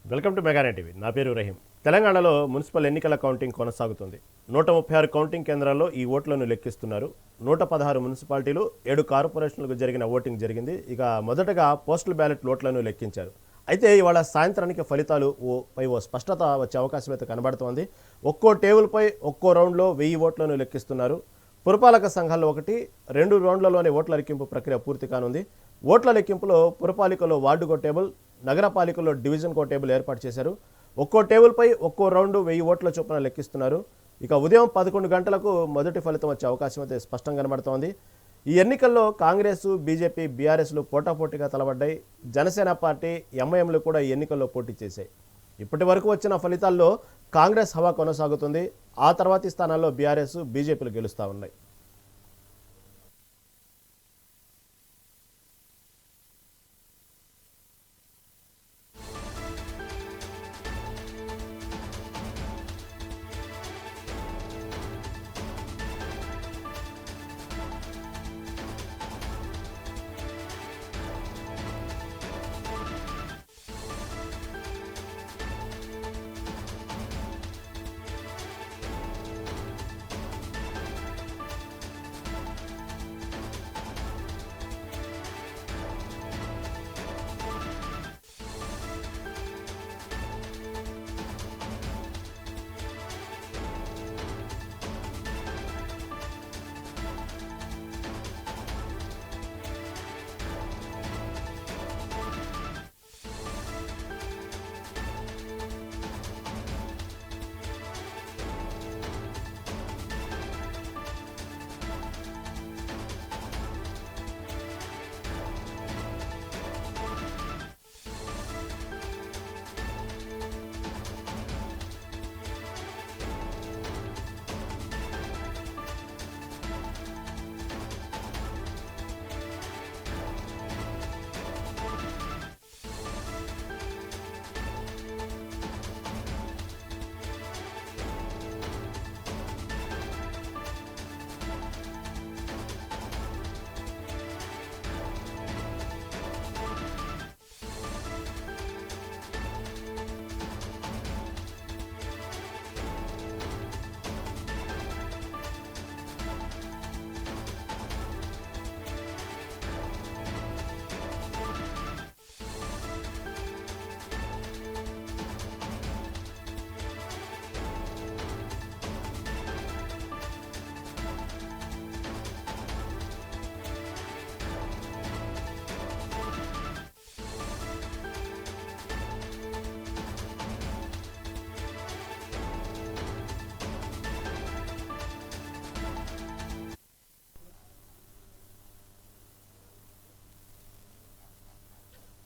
Welcome to mega TV. నా పేరు రహీం. తెలంగాణలో మున్సిపల్ ఎన్నికల కౌంటింగ్ కొనసాగుతుంది. 136 కౌంటింగ్ కేంద్రాల్లో ఈ ఓట్లను లెక్కిస్తున్నారు. 116 మున్సిపాలిటీలు, 7 కార్పొరేషన్లకు జరిగిన ఓటింగ్ జరిగింది. ఇక మొదటగా పోస్టల్ బ్యాలెట్ ఓట్లను లెక్కించారు. అయితే ఇవాళ సాయంత్రానికి ఫలితాలు ఓ స్పష్టత వచ్చే అవకాశం అయితే కనబడుతోంది. ఒక్కో టేబుల్పై ఒక్కో రౌండ్లో 1000 ఓట్లను లెక్కిస్తున్నారు. పురపాలక సంఘాల్లో 2 రౌండ్లలోనే ఓట్ల లెక్కింపు ప్రక్రియ పూర్తి కానుంది. ఓట్ల లెక్కింపులో పురపాలికలో వార్డుకో టేబుల్, నగరపాలికలో డివిజన్కో టేబుల్ ఏర్పాటు చేశారు. ఒక్కో టేబుల్పై ఒక్కో రౌండు 1000 ఓట్ల చొప్పున లెక్కిస్తున్నారు. ఇక ఉదయం 11 గంటలకు మొదటి ఫలితం వచ్చే అవకాశం అయితే స్పష్టంగా కనబడుతోంది. ఈ ఎన్నికల్లో కాంగ్రెస్, బీజేపీ, బీఆర్ఎస్లు పోటాపోటీగా తలబడ్డాయి. జనసేన పార్టీ, ఎంఐఎంలు కూడా ఈ ఎన్నికల్లో పోటీ చేశాయి. ఇప్పటి వరకు వచ్చిన ఫలితాల్లో కాంగ్రెస్ హవా కొనసాగుతుంది. ఆ తర్వాతి స్థానాల్లో బీఆర్ఎస్, బీజేపీలు గెలుస్తూ ఉన్నాయి.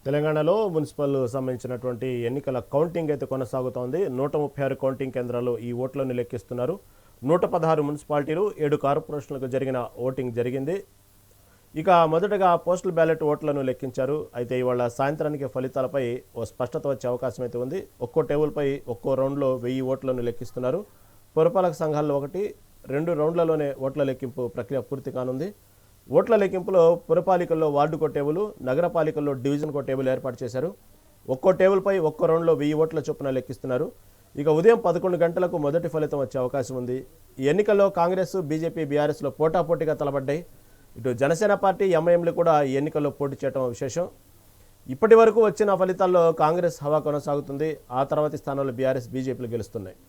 తెలంగాణలో మున్సిపల్ సంబంధించినటువంటి ఎన్నికల కౌంటింగ్ అయితే కొనసాగుతోంది. 136 కౌంటింగ్ కేంద్రాల్లో ఈ ఓట్లను లెక్కిస్తున్నారు. 116 మున్సిపాలిటీలు, 7 కార్పొరేషన్లకు జరిగిన ఓటింగ్ జరిగింది. ఇక మొదటగా పోస్టల్ బ్యాలెట్ ఓట్లను లెక్కించారు. అయితే ఇవాళ సాయంత్రానికి ఫలితాలపై ఓ స్పష్టత వచ్చే అవకాశం అయితే ఉంది. ఒక్కో టేబుల్పై ఒక్కో రౌండ్లో 1000 ఓట్లను లెక్కిస్తున్నారు. పురపాలక సంఘాల్లో 2 రౌండ్లలోనే ఓట్ల లెక్కింపు ప్రక్రియ పూర్తి కానుంది. ఓట్ల లెక్కింపులో పురపాలికల్లో వార్డుకో టేబుల్, నగరపాలికల్లో డివిజన్కో టేబుల్ ఏర్పాటు చేశారు. ఒక్కో టేబుల్పై ఒక్కో రౌండ్లో 1000 ఓట్ల చొప్పున లెక్కిస్తున్నారు. ఇక ఉదయం 11 గంటలకు మొదటి ఫలితం వచ్చే అవకాశం ఉంది. ఈ ఎన్నికల్లో కాంగ్రెస్, బీజేపీ, బీఆర్ఎస్లో పోటాపోటీగా తలబడ్డాయి. ఇటు జనసేన పార్టీ, ఎంఐఎంలు కూడా ఈ ఎన్నికల్లో పోటీ చేయడం విశేషం. ఇప్పటి వరకు వచ్చిన ఫలితాల్లో కాంగ్రెస్ హవా కొనసాగుతుంది. ఆ తర్వాతి స్థానంలో బీఆర్ఎస్, బీజేపీలు గెలుస్తున్నాయి.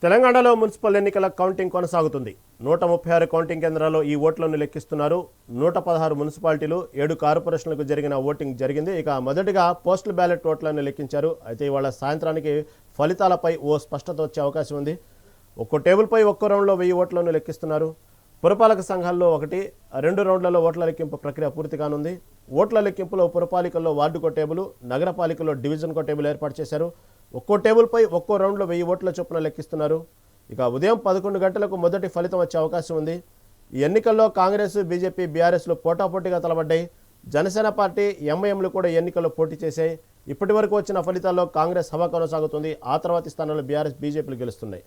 తెలంగాణలో మున్సిపల్ ఎన్నికల కౌంటింగ్ కొనసాగుతుంది. 136 కౌంటింగ్ కేంద్రాల్లో ఈ ఓట్లను లెక్కిస్తున్నారు. 116 మున్సిపాలిటీలు, 7 కార్పొరేషన్లకు జరిగిన ఓటింగ్ జరిగింది. ఇక మొదటిగా పోస్టల్ బ్యాలెట్ ఓట్లను లెక్కించారు. అయితే ఇవాళ సాయంత్రానికి ఫలితాలపై ఓ స్పష్టత వచ్చే అవకాశం ఉంది. ఒక్కో టేబుల్పై ఒక్కో రౌండ్లో 1000 ఓట్లను లెక్కిస్తున్నారు. పురపాలక సంఘాల్లో 2 రౌండ్లలో ఓట్ల లెక్కింపు ప్రక్రియ పూర్తి కానుంది. ఓట్ల లెక్కింపులో పురపాలికల్లో వార్డుకో టేబుల్, నగరపాలికలో డివిజన్కో టేబుల్ ఏర్పాటు చేశారు. ఒక్కో టేబుల్పై ఒక్కో రౌండ్లో 1000 ఓట్ల చొప్పున లెక్కిస్తున్నారు. ఇక ఉదయం 11 గంటలకు మొదటి ఫలితం వచ్చే అవకాశం ఉంది. ఈ ఎన్నికల్లో కాంగ్రెస్, బీజేపీ, బీఆర్ఎస్లు పోటాపోటీగా తలబడ్డాయి. జనసేన పార్టీ, ఎంఐఎంలు కూడా ఎన్నికల్లో పోటీ చేశాయి. ఇప్పటి వరకు వచ్చిన ఫలితాల్లో కాంగ్రెస్ హవా కొనసాగుతుంది. ఆ తర్వాతి స్థానంలో బీఆర్ఎస్, బీజేపీలు గెలుస్తున్నాయి.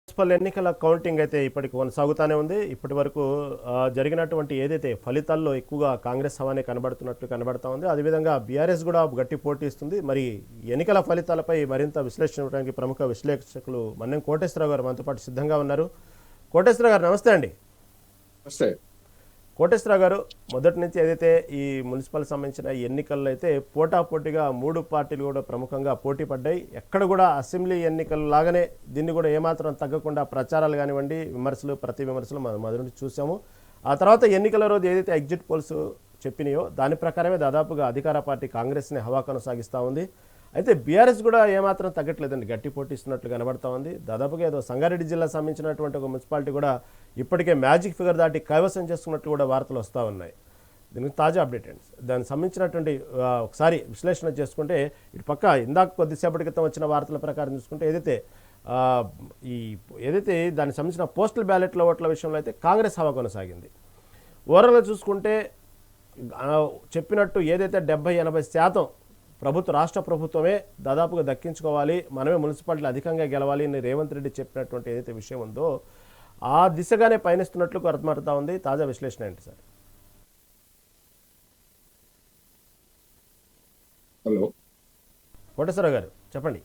మున్సిపల్ ఎన్నికల కౌంటింగ్ అయితే ఇప్పటికి కొనసాగుతూనే ఉంది. ఇప్పటి వరకు జరిగినటువంటి ఏదైతే ఫలితాల్లో ఎక్కువగా కాంగ్రెస్ హవానే కనబడుతూ ఉంది. అదేవిధంగా బీఆర్ఎస్ కూడా గట్టి పోటీ ఇస్తుంది. మరి ఎన్నికల ఫలితాలపై మరింత విశ్లేషణ ఇవ్వడానికి ప్రముఖ విశ్లేషకులు మన్నెం కోటేశ్వరరావు గారు మనతో పాటు సిద్ధంగా ఉన్నారు. కోటేశ్వరరావు గారు నమస్తే అండి. నమస్తే కోటేశ్వరరావు గారు, మొదటి నుంచి ఏదైతే ఈ మున్సిపల్ సంబంధించిన ఎన్నికల్లో అయితే పోటాపోటీగా 3 పార్టీలు కూడా ప్రముఖంగా పోటీ పడ్డాయి. ఎక్కడ కూడా అసెంబ్లీ ఎన్నికల లాగానే దీన్ని కూడా ఏమాత్రం తగ్గకుండా ప్రచారాలు కానివ్వండి, విమర్శలు, ప్రతి విమర్శలు మనం మొదటి నుంచి చూసాము. ఆ తర్వాత ఎన్నికల రోజు ఏదైతే ఎగ్జిట్ పోల్స్ చెప్పినాయో దాని ప్రకారమే దాదాపుగా అధికార పార్టీ కాంగ్రెస్ని హవా కొనసాగిస్తూ ఉంది. అయితే బీఆర్ఎస్ కూడా ఏమాత్రం తగ్గట్లేదండి, గట్టి పోటీ ఇస్తున్నట్లు కనబడతా ఉంది. దాదాపుగా ఏదో సంగారెడ్డి జిల్లా సంబంధించినటువంటి ఒక మున్సిపాలిటీ కూడా ఇప్పటికే మ్యాజిక్ ఫిగర్ దాటి కైవసం చేసుకున్నట్లు కూడా వార్తలు వస్తూ ఉన్నాయి. దీనికి తాజా అప్డేట్ అండి. దానికి సంబంధించినటువంటి ఒకసారి విశ్లేషణ చేసుకుంటే ఇటు పక్క ఇందాక కొద్దిసేపటి క్రితం వచ్చిన వార్తల ప్రకారం చూసుకుంటే ఏదైతే దానికి సంబంధించిన పోస్టల్ బ్యాలెట్ల ఓట్ల విషయంలో అయితే కాంగ్రెస్ హవా కొనసాగింది. ఓవరాల్గా చూసుకుంటే చెప్పినట్టు ఏదైతే 70-80% రాష్ట్ర ప్రభుత్వమే దాదాపుగా దక్కించుకోవాలి, మనమే మున్సిపాలిటీలు అధికంగా గెలవాలి అని రేవంత్ రెడ్డి చెప్పినటువంటి ఏదైతే విషయం ఉందో ఆ దిశగానే పయనిస్తున్నట్లు అర్థమవుతా ఉంది. తాజా విశ్లేషణ ఏంటి సార్? హలో కోటేశ్వరరావు గారు చెప్పండి.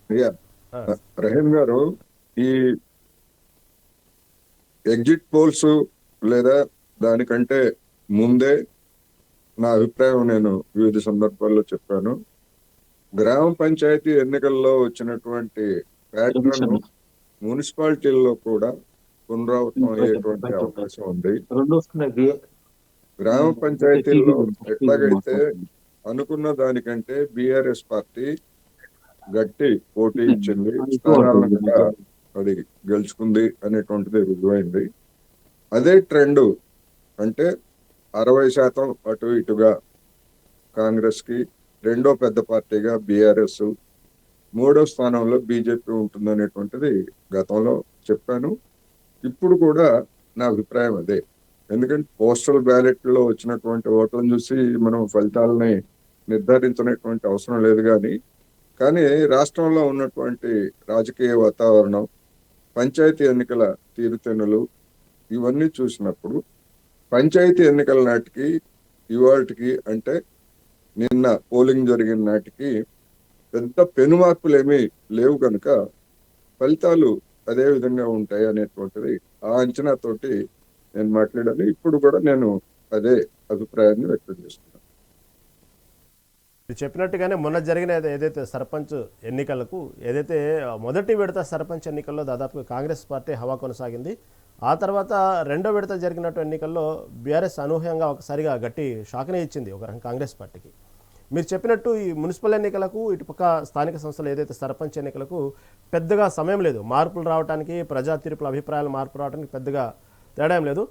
రహీం గారు, ఈ ఎగ్జిట్ పోల్స్ లేదా దానికంటే ముందే నా అభిప్రాయం నేను వివిధ సందర్భాల్లో చెప్పాను. గ్రామ పంచాయతీ ఎన్నికల్లో వచ్చినటువంటి ప్యాటర్న్ మున్సిపాలిటీల్లో కూడా పునరావృతం అయ్యేటువంటి అవకాశం ఉంది. గ్రామ పంచాయతీల్లో ఎట్లాగైతే అనుకున్న దానికంటే బీఆర్ఎస్ పార్టీ గట్టి పోటీ ఇచ్చింది, స్థానాలను కూడా అది గెలుచుకుంది అనేటువంటిది రుజువైంది. అదే ట్రెండ్ అంటే 60% అటు ఇటుగా కాంగ్రెస్ కి, రెండో పెద్ద పార్టీగా బీఆర్ఎస్, 3వ స్థానంలో బీజేపీ ఉంటుందనేటువంటిది గతంలో చెప్పాను. ఇప్పుడు కూడా నా అభిప్రాయం అదే. ఎందుకంటే పోస్టల్ బ్యాలెట్ లో వచ్చినటువంటి ఓట్లను చూసి మనం ఫలితాలని నిర్ధారించినటువంటి అవసరం లేదు. కానీ రాష్ట్రంలో ఉన్నటువంటి రాజకీయ వాతావరణం, పంచాయతీ ఎన్నికల తీరుతెన్నులు ఇవన్నీ చూసినప్పుడు పంచాయతీ ఎన్నికల నాటికి ఇవాళకి అంటే నిన్న పోలింగ్ జరిగిన నాటికి పెద్ద పెను మార్పులు ఏమీ లేవు కనుక ఫలితాలు అదే విధంగా ఉంటాయి అనేటువంటిది ఆ అంచనాతోటి నేను మాట్లాడాను. ఇప్పుడు కూడా నేను అదే అభిప్రాయాన్ని వ్యక్తం చేస్తున్నాను. మీరు చెప్పినట్టుగానే మొన్న జరిగిన ఏదైతే సర్పంచ్ ఎన్నికలకు ఏదైతే మొదటి విడత సర్పంచ్ ఎన్నికల్లో దాదాపుగా కాంగ్రెస్ పార్టీ హవా కొనసాగింది. ఆ తర్వాత రెండో విడత జరిగినట్టు ఎన్నికల్లో బీఆర్ఎస్ అనూహ్యంగా ఒకసారిగా గట్టి షాక్నే ఇచ్చింది ఒక రకంగా కాంగ్రెస్ పార్టీకి. మీరు చెప్పినట్టు ఈ మున్సిపల్ ఎన్నికలకు ఇటుపక్క స్థానిక సంస్థలు ఏదైతే సర్పంచ్ ఎన్నికలకు పెద్దగా సమయం లేదు, మార్పులు రావడానికి, ప్రజా తీర్పుల అభిప్రాయాలు మార్పు రావడానికి పెద్దగా తేడా ఏం లేదు.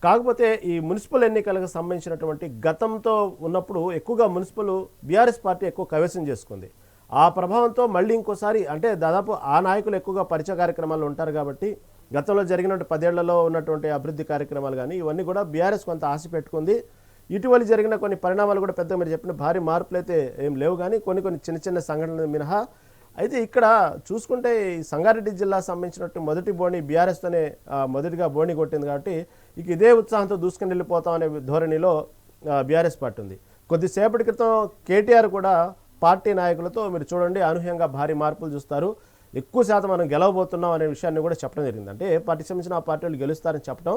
కాకపోతే ఈ మున్సిపల్ ఎన్నికలకు సంబంధించినటువంటి గతంతో ఉన్నప్పుడు ఎక్కువగా మున్సిపల్ బీఆర్ఎస్ పార్టీ ఎక్కువ కైవసం చేసుకుంది. ఆ ప్రభావంతో మళ్ళీ ఇంకోసారి అంటే దాదాపు ఆ నాయకులు ఎక్కువగా పరిచయ కార్యక్రమాలు ఉంటారు కాబట్టి గతంలో జరిగినట్టు 10 ఏళ్లలో ఉన్నటువంటి అభివృద్ధి కార్యక్రమాలు కానీ ఇవన్నీ కూడా బీఆర్ఎస్ కొంత ఆశ పెట్టుకుంది. ఇటీవల జరిగిన కొన్ని పరిణామాలు కూడా పెద్దగా మీరు చెప్పిన భారీ మార్పులు అయితే ఏం లేవు, కానీ కొన్ని చిన్న చిన్న సంఘటనలు మినహా. అయితే ఇక్కడ చూసుకుంటే ఈ సంగారెడ్డి జిల్లా సంబంధించినట్టు మొదటి బోణి బీఆర్ఎస్తోనే మొదటిగా బోణి కొట్టింది కాబట్టి ఇక ఇదే ఉత్సాహంతో దూసుకుని వెళ్ళిపోతాం అనే ధోరణిలో బీఆర్ఎస్ పార్టీ ఉంది. కొద్దిసేపటి క్రితం కేటీఆర్ కూడా పార్టీ నాయకులతో మీరు చూడండి అనూహ్యంగా భారీ మార్పులు చూస్తారు, ఎక్కువ శాతం మనం గెలవబోతున్నాం అనే విషయాన్ని కూడా చెప్పడం జరిగింది. అంటే ఏ పార్టీకి సంబంధించిన ఆ పార్టీ వాళ్ళు గెలుస్తారని చెప్పడం,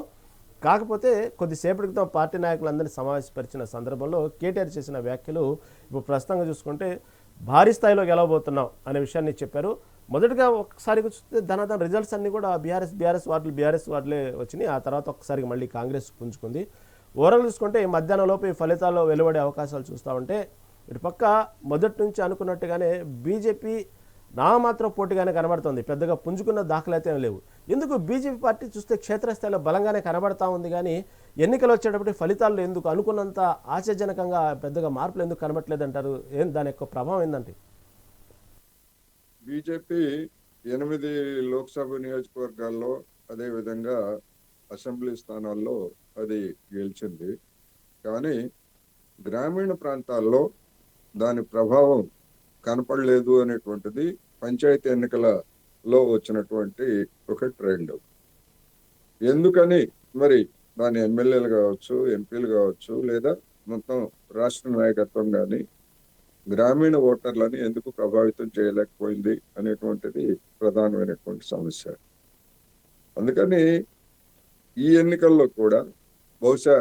కాకపోతే కొద్దిసేపటి క్రితం పార్టీ నాయకులందరినీ సమావేశపరిచిన సందర్భంలో కేటీఆర్ చేసిన వ్యాఖ్యలు ఇప్పుడు ప్రస్తుతంగా చూసుకుంటే భారీ స్థాయిలో గెలవబోతున్నాం అనే విషయాన్ని చెప్పారు. మొదటగా ఒకసారి చూస్తే ధనాధన రిజల్ట్స్ అన్నీ కూడా బీఆర్ఎస్ వార్డులే వచ్చినాయి. ఆ తర్వాత ఒకసారి మళ్ళీ కాంగ్రెస్ పుంజుకుంది. ఓవరాల్ చూసుకుంటే ఈ మధ్యాహ్నంలోపు ఈ ఫలితాల్లో వెలువడే అవకాశాలు చూస్తూ ఉంటే ఇటు పక్క మొదటి నుంచి అనుకున్నట్టుగానే బీజేపీ నామాత్రం పోటీగానే కనబడుతుంది, పెద్దగా పుంజుకున్న దాఖలైతే ఏం లేవు. ఎందుకు బీజేపీ పార్టీ చూస్తే క్షేత్రస్థాయిలో బలంగానే కనబడతా ఉంది, కానీ ఎన్నికలు వచ్చేటప్పుడు ఫలితాల్లో ఎందుకు అనుకున్నంత ఆశాజనకంగా పెద్దగా మార్పులు ఎందుకు కనబడట్లేదు అంటారు? దాని యొక్క ప్రభావం ఏంటంటే బీజేపీ 8 లోక్సభ నియోజకవర్గాల్లో అదే విధంగా అసెంబ్లీ స్థానాల్లో అది గెలిచింది. కానీ గ్రామీణ ప్రాంతాల్లో దాని ప్రభావం కనపడలేదు అనేటువంటిది పంచాయతీ ఎన్నికలలో వచ్చినటువంటి ఒక ట్రెండ్. ఎందుకని మరి దాని ఎమ్మెల్యేలు కావచ్చు, ఎంపీలు కావచ్చు, లేదా మొత్తం రాష్ట్ర నాయకత్వం కానీ గ్రామీణ ఓటర్లని ఎందుకు ప్రభావితం చేయలేకపోయింది అనేటువంటిది ప్రధానమైనటువంటి సమస్య. అందుకని ఈ ఎన్నికల్లో కూడా బహుశా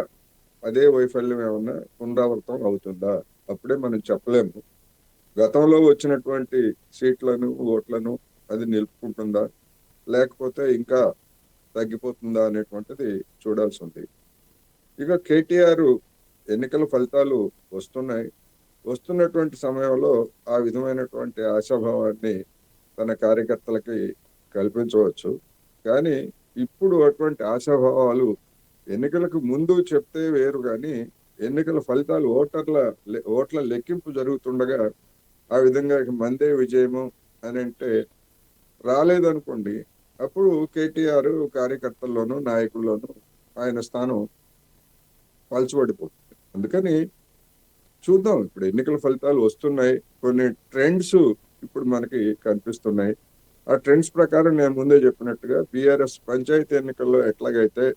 అదే వైఫల్యం ఏమన్నా పునరావృతం అవుతుందా అప్పుడే మనం చెప్పలేము. గతంలో వచ్చినటువంటి సీట్లను, ఓట్లను అది నిలుపుకుంటుందా లేకపోతే ఇంకా తగ్గిపోతుందా అనేటువంటిది చూడాల్సి ఉంది. ఇక కేటీఆర్ ఎన్నికల ఫలితాలు వస్తున్నటువంటి సమయంలో ఆ విధమైనటువంటి ఆశాభావాన్ని తన కార్యకర్తలకి కల్పించవచ్చు. కానీ ఇప్పుడు అటువంటి ఆశాభావాలు ఎన్నికలకు ముందు చెప్తే వేరు, కానీ ఎన్నికల ఫలితాలు ఓట్ల లెక్కింపు జరుగుతుండగా ఆ విధంగా మందే విజయము అని అంటే రాలేదనుకోండి, అప్పుడు కేటీఆర్ కార్యకర్తల్లోనూ నాయకుల్లోనూ ఆయన స్థానం పలచబడిపోతుంది. అందుకని చూద్దాం, ఇప్పుడు ఎన్నికల ఫలితాలు వస్తున్నాయి, కొన్ని ట్రెండ్స్ ఇప్పుడు మనకి కనిపిస్తున్నాయి. ఆ ట్రెండ్స్ ప్రకారం నేను ముందే చెప్పినట్టుగా బీఆర్ఎస్ పంచాయతీ ఎన్నికల్లో ఎట్లాగైతే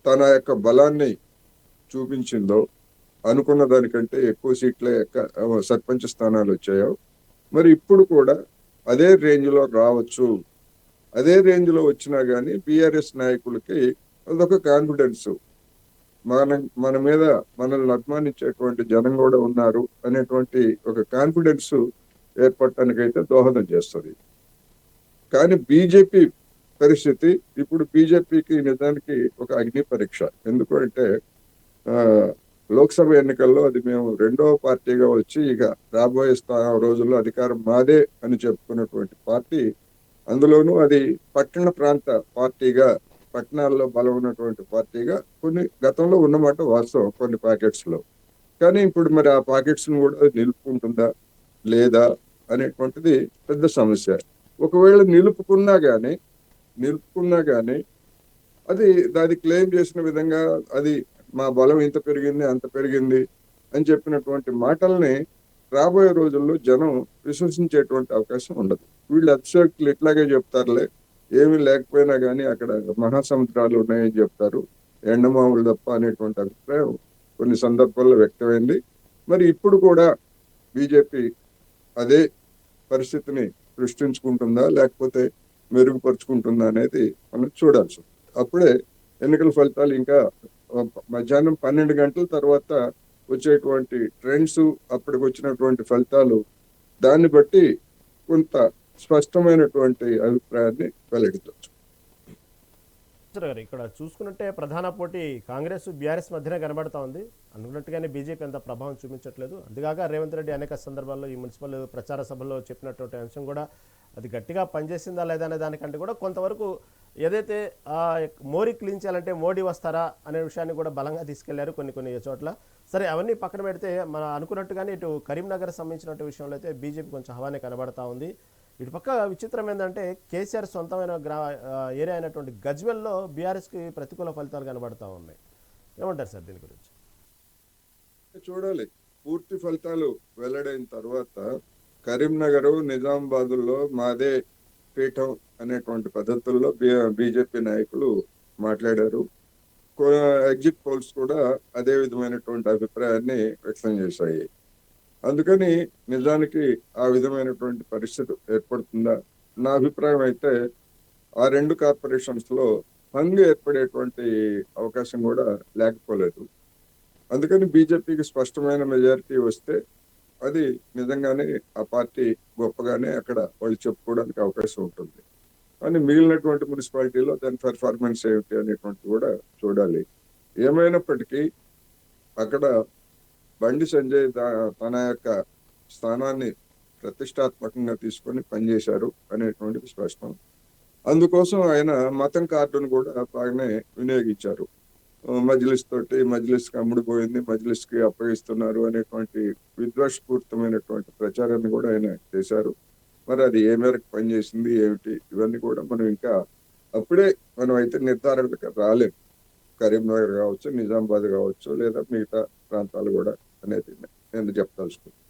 తన యొక్క బలాన్ని చూపించిందో, అనుకున్న దానికంటే ఎక్కువ సీట్లే సర్పంచ్ స్థానాలు వచ్చాయో, మరి ఇప్పుడు కూడా అదే రేంజ్ లో రావచ్చు. అదే రేంజ్ లో వచ్చినా గానీ బీఆర్ఎస్ నాయకులకి అదొక కాన్ఫిడెన్స్, మన మీద మనల్ని అభిమానించేటువంటి జనం కూడా ఉన్నారు అనేటువంటి ఒక కాన్ఫిడెన్స్ ఏర్పడటానికి అయితే దోహదం చేస్తుంది. కానీ బీజేపీ పరిస్థితి ఇప్పుడు బీజేపీకి నిజానికి ఒక అగ్ని పరీక్ష. ఎందుకంటే లోక్సభ ఎన్నికల్లో అది మేము రెండవ పార్టీగా వచ్చి ఇక రాబోయే రోజుల్లో అధికారం మాదే అని చెప్పుకున్నటువంటి పార్టీ, అందులోనూ అది పట్టణ ప్రాంత పార్టీగా, పట్టణాల్లో బలం ఉన్నటువంటి పార్టీగా కొన్ని గతంలో ఉన్నమాట వాస్తవం కొన్ని పాకెట్స్ లో. కానీ ఇప్పుడు మరి ఆ పాకెట్స్ ను కూడా నిలుపుకుంటుందా లేదా అనేటువంటిది పెద్ద సమస్య. ఒకవేళ నిలుపుకున్నా గానీ అది క్లెయిమ్ చేసిన విధంగా అది మా బలం ఇంత పెరిగింది అంత పెరిగింది అని చెప్పినటువంటి మాటల్ని రాబోయే రోజుల్లో జనం విశ్వసించేటువంటి అవకాశం ఉండదు. వీళ్ళు అతిశయోక్తులు ఇట్లాగే చెప్తారులే, ఏమీ లేకపోయినా కానీ అక్కడ మహాసముద్రాలు ఉన్నాయని చెప్తారు, ఎండమాములు తప్ప అనేటువంటి అభిప్రాయం కొన్ని సందర్భాల్లో వ్యక్తమైంది. మరి ఇప్పుడు కూడా బీజేపీ అదే పరిస్థితిని సృష్టించుకుంటుందా లేకపోతే మెరుగుపరుచుకుంటుందా అనేది మనం చూడాల్సి ఉంది. అప్పుడే ఎన్నికల ఫలితాలు ఇంకా మధ్యాహ్నం 12 గంటల తర్వాత వచ్చేటువంటి ట్రెండ్స్, అప్పటికి వచ్చినటువంటి ఫలితాలు, దాన్ని బట్టి కొంత స్పష్టమైనటువంటి అభిప్రాయాన్ని వెల్లడించవచ్చు. గారు ఇక్కడ చూసుకున్నట్టే ప్రధాన పోటీ కాంగ్రెస్ బీఆర్ఎస్ మధ్యనే కనబడతా ఉంది. అనుకున్నట్టుగానే బీజేపీ అంత ప్రభావం చూపించట్లేదు. అందుకాక రేవంత్ రెడ్డి అనేక సందర్భాల్లో ఈ మున్సిపల్ ప్రచార సభల్లో చెప్పినటువంటి అంశం కూడా అది గట్టిగా పనిచేసిందా లేదా అనే దానికంటే కూడా కొంతవరకు ఏదైతే మోరీ క్లీన్ చేయాలంటే మోడీ వస్తారా అనే విషయాన్ని కూడా బలంగా తీసుకెళ్లారు కొన్ని చోట్ల. సరే, అవన్నీ పక్కన పెడితే మన అనుకున్నట్టుగానే ఇటు కరీంనగర్ సంబంధించిన విషయంలో అయితే బీజేపీ కొంచెం హవానే కనబడతా ఉంది. ఇటు పక్క విచిత్రం ఏంటంటే కేసీఆర్ సొంతమైన ఏరియా అయినటువంటి గజ్వెల్లో బీఆర్ఎస్కి ప్రతికూల ఫలితాలు కనబడతా ఉన్నాయి. ఏమంటారు సార్ దీని గురించి? చూడాలి, పూర్తి ఫలితాలు వెల్లడైన తర్వాత కరీంనగర్, నిజామాబాద్లో మాదే పీఠం అనేటువంటి పద్ధతుల్లో బీజేపీ నాయకులు మాట్లాడారు. ఎగ్జిట్ పోల్స్ కూడా అదే విధమైనటువంటి అభిప్రాయాన్ని వ్యక్తం చేశాయి. అందుకని నిజానికి ఆ విధమైనటువంటి పరిస్థితి ఏర్పడుతుందా? నా అభిప్రాయం అయితే ఆ రెండు కార్పొరేషన్స్ లో హంగు ఏర్పడేటువంటి అవకాశం కూడా లేకపోలేదు. అందుకని బీజేపీకి స్పష్టమైన మెజారిటీ వస్తే అది నిజంగానే ఆ పార్టీ గొప్పగానే అక్కడ వాళ్ళు చెప్పుకోవడానికి అవకాశం ఉంటుంది. కానీ మిగిలినటువంటి మున్సిపాలిటీలో దాని పెర్ఫార్మెన్స్ ఏమిటి అనేటువంటి కూడా చూడాలి. ఏమైనప్పటికీ అక్కడ బండి సంజయ్ తన యొక్క స్థానాన్ని ప్రతిష్టాత్మకంగా తీసుకొని పనిచేశారు అనేటువంటిది స్పష్టం. అందుకోసం ఆయన మతం కార్డును కూడా బాగానే వినియోగించారు. మజ్లిస్ తోటి, మజ్లిస్కి అమ్ముడుపోయింది, మజ్లిస్కి అప్పగిస్తున్నారు అనేటువంటి విద్వేషపూరితమైనటువంటి ప్రచారాన్ని కూడా ఆయన చేశారు. మరి అది ఏ మేరకు పనిచేసింది ఏమిటి, ఇవన్నీ కూడా మనం ఇంకా అప్పుడే మనం అయితే నిర్ధారణకు రాలేం. కరీంనగర్ కావచ్చు, నిజామాబాద్ కావచ్చు, లేదా మిగతా ప్రాంతాలు కూడా అనేది నేను చెప్పదలుచుకున్నాను.